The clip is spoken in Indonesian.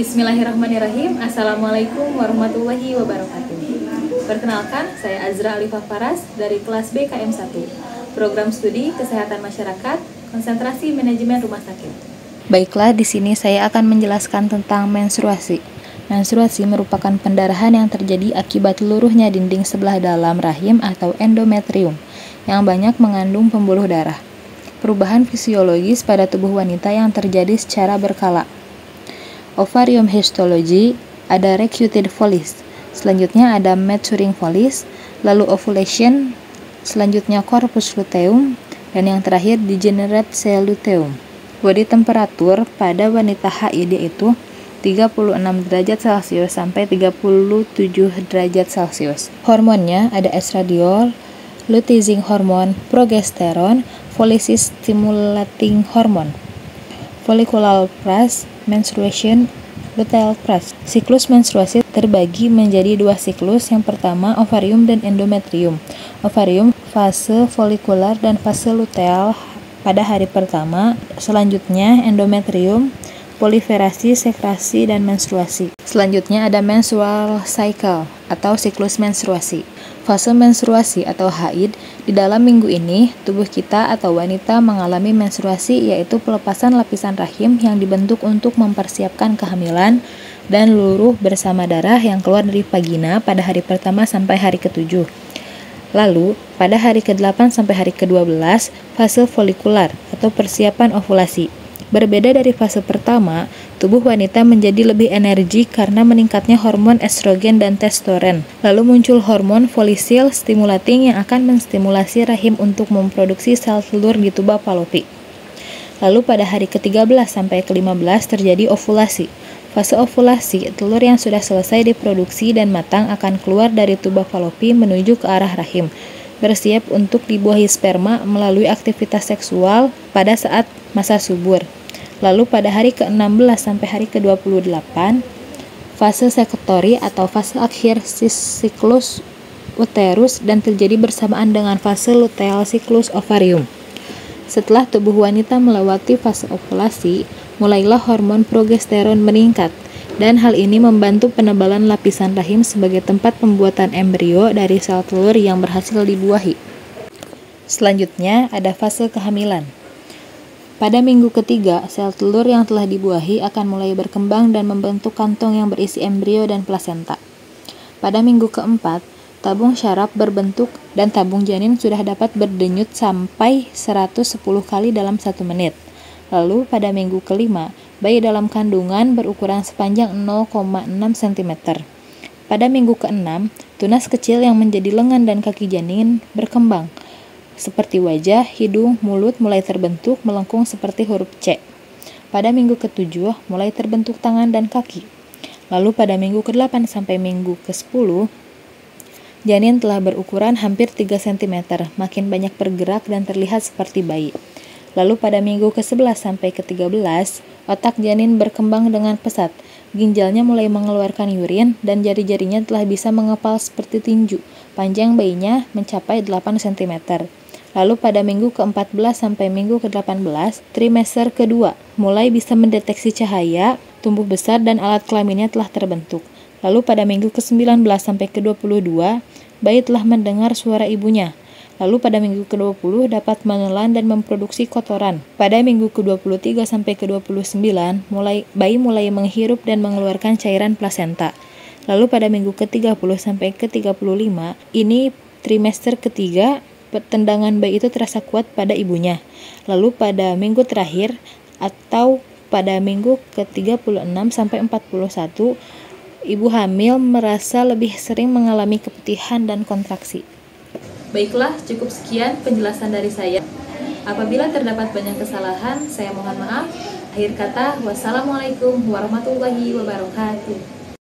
Bismillahirrahmanirrahim. Assalamualaikum warahmatullahi wabarakatuh. Perkenalkan, saya Azra Alifah Faras dari kelas B KM 1, Program Studi Kesehatan Masyarakat, Konsentrasi Manajemen Rumah Sakit. Baiklah, di sini saya akan menjelaskan tentang menstruasi. Menstruasi merupakan pendarahan yang terjadi akibat luruhnya dinding sebelah dalam rahim atau endometrium yang banyak mengandung pembuluh darah. Perubahan fisiologis pada tubuh wanita yang terjadi secara berkala. Ovarium histology, ada recruited follicle, selanjutnya ada maturing follicle, lalu ovulation, selanjutnya corpus luteum, dan yang terakhir degenerate cell luteum. Body temperatur pada wanita haid yaitu 36 derajat Celcius sampai 37 derajat Celcius. Hormonnya ada estradiol, luteinizing hormone, progesteron, follicis stimulating hormone, follicular pulse, menstruation, luteal pulse. Siklus menstruasi terbagi menjadi dua siklus. Yang pertama, ovarium dan endometrium. Ovarium fase folikular dan fase luteal pada hari pertama. Selanjutnya, endometrium, proliferasi, sekrasi, dan menstruasi. Selanjutnya ada menstrual cycle atau siklus menstruasi. Fase menstruasi atau haid, di dalam minggu ini, tubuh kita atau wanita mengalami menstruasi, yaitu pelepasan lapisan rahim yang dibentuk untuk mempersiapkan kehamilan dan luruh bersama darah yang keluar dari vagina pada hari pertama sampai hari ke-7. Lalu, pada hari ke-8 sampai hari ke-12, fase folikular atau persiapan ovulasi. Berbeda dari fase pertama, tubuh wanita menjadi lebih energi karena meningkatnya hormon estrogen dan testosteron. Lalu muncul hormon follicle stimulating yang akan menstimulasi rahim untuk memproduksi sel telur di tuba Fallopi. Lalu pada hari ke-13 sampai ke-15 terjadi ovulasi. Fase ovulasi, telur yang sudah selesai diproduksi dan matang akan keluar dari tuba Fallopi menuju ke arah rahim, bersiap untuk dibuahi sperma melalui aktivitas seksual pada saat masa subur. Lalu pada hari ke-16 sampai hari ke-28, fase sekretori atau fase akhir siklus uterus dan terjadi bersamaan dengan fase luteal siklus ovarium. Setelah tubuh wanita melewati fase ovulasi, mulailah hormon progesteron meningkat, dan hal ini membantu penebalan lapisan rahim sebagai tempat pembuatan embrio dari sel telur yang berhasil dibuahi. Selanjutnya ada fase kehamilan. Pada minggu ketiga, sel telur yang telah dibuahi akan mulai berkembang dan membentuk kantong yang berisi embrio dan plasenta. Pada minggu keempat, tabung syaraf berbentuk dan tabung janin sudah dapat berdenyut sampai 110 kali dalam 1 menit. Lalu pada minggu kelima, bayi dalam kandungan berukuran sepanjang 0,6 cm. Pada minggu keenam, tunas kecil yang menjadi lengan dan kaki janin berkembang. Seperti wajah, hidung, mulut mulai terbentuk melengkung seperti huruf C. Pada minggu ke-7 mulai terbentuk tangan dan kaki. Lalu pada minggu ke-8 sampai minggu ke-10, janin telah berukuran hampir 3 cm, makin banyak bergerak dan terlihat seperti bayi. Lalu pada minggu ke-11 sampai ke-13, otak janin berkembang dengan pesat. Ginjalnya mulai mengeluarkan urin dan jari-jarinya telah bisa mengepal seperti tinju. Panjang bayinya mencapai 8 cm. Lalu pada minggu ke-14 sampai minggu ke-18, trimester kedua, mulai bisa mendeteksi cahaya, tumbuh besar dan alat kelaminnya telah terbentuk. Lalu pada minggu ke-19 sampai ke-22, bayi telah mendengar suara ibunya. Lalu pada minggu ke-20 dapat menelan dan memproduksi kotoran. Pada minggu ke-23 sampai ke-29, bayi mulai menghirup dan mengeluarkan cairan plasenta. Lalu pada minggu ke-30 sampai ke-35, ini trimester ketiga, tendangan bayi itu terasa kuat pada ibunya. Lalu pada minggu terakhir atau pada minggu ke-36 sampai 41, ibu hamil merasa lebih sering mengalami keputihan dan kontraksi. Baiklah, cukup sekian penjelasan dari saya. Apabila terdapat banyak kesalahan, saya mohon maaf. Akhir kata, wassalamualaikum warahmatullahi wabarakatuh.